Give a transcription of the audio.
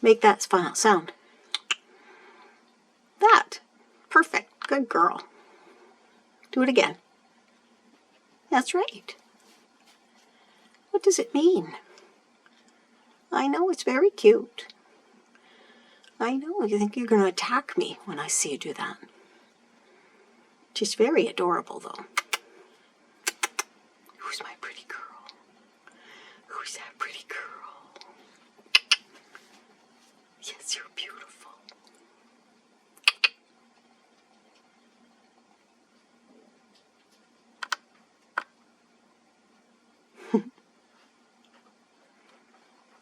Make that final sound. That. Perfect. Good girl. Do it again. That's right. What does it mean? I know, it's very cute. I know, you think you're going to attack me when I see you do that. She's very adorable, though. Who's my